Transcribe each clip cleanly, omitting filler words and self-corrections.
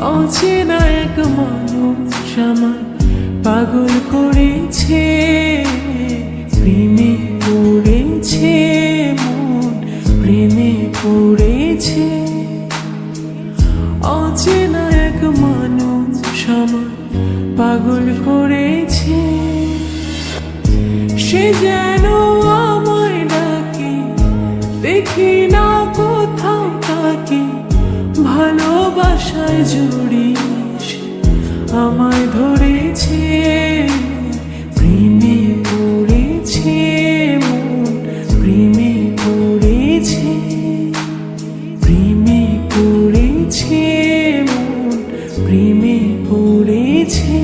অচেনা এক মানুষ আমায় পাগল করেছে, প্রেমে পড়েছে মন, প্রেমে পড়েছে। অচেনা এক মানুষ আমায় পাগল করেছে, সে যেন আমায় ডাকে, দেখি না কোথাও তাকে। ভালোবাসায় জড়িয়ে আমায় ধরেছে, প্রেমে পড়েছে মন, প্রেমে পড়েছে, প্রেমে পড়েছে মন, প্রেমে পড়েছে।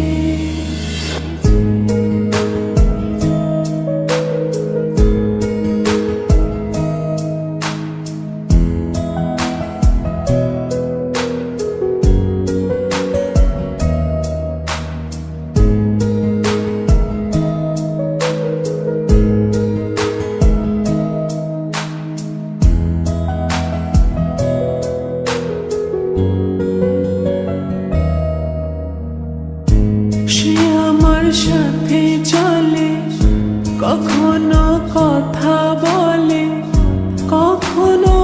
সে আমার সাথে চলে, কখনো কথা বলে, কখনো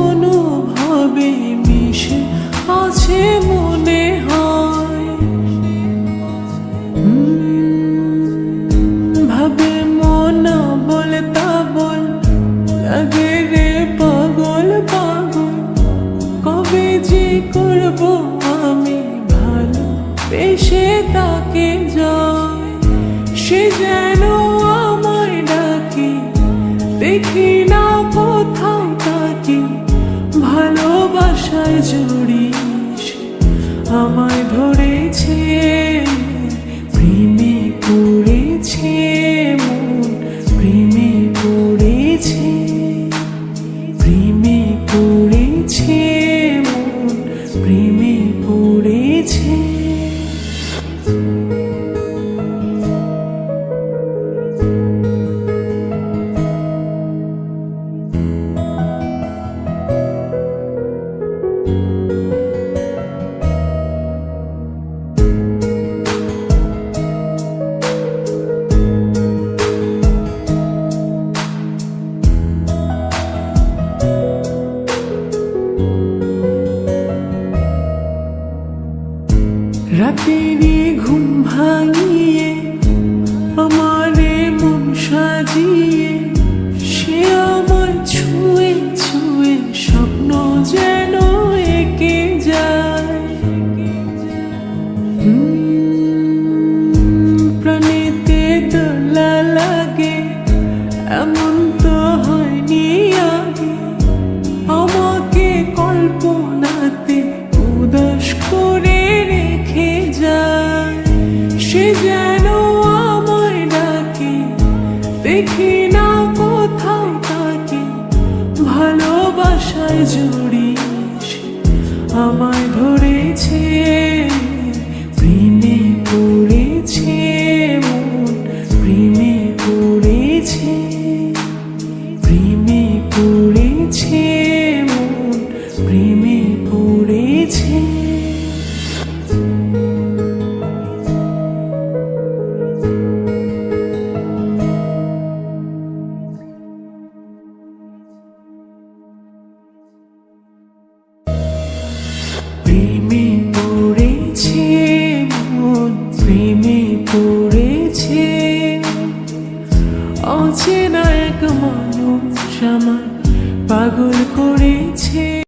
অনুভবে মিশে আছে মনে হয়। ভাবে মনা বলে তা বল, লাগে রে পাগল পাগল। কবে যে করবো আমি ভালো বেশে তাকে যায়, সে যেন আমায় ডাকে, দেখি না কোথাও তাকে। ভালোবাসায় জড়িয়ে আমায় ধরেছে, প্রেমে পড়েছে মন, প্রেমে পড়েছে, প্রেমে পড়েছে মন, প্রেমে পড়েছে। রাতেরই ঘুম ভাঙিয়ে আমারে মন সাজিয়ে, সে আমায় ছুঁয়ে ছুঁয়ে স্বপ্ন যেন এঁকে যায়। প্রাণেতে দোলা লাগে, এমন তো হয়নি আগে। আমাকে কল্পনাতে উদাস করে রেখে যায়, সে যেন আমায় ডাকে, দেখি না কোথাও তাকে। ভালোবাসায় জড়িয়ে আমায় ধরেছে,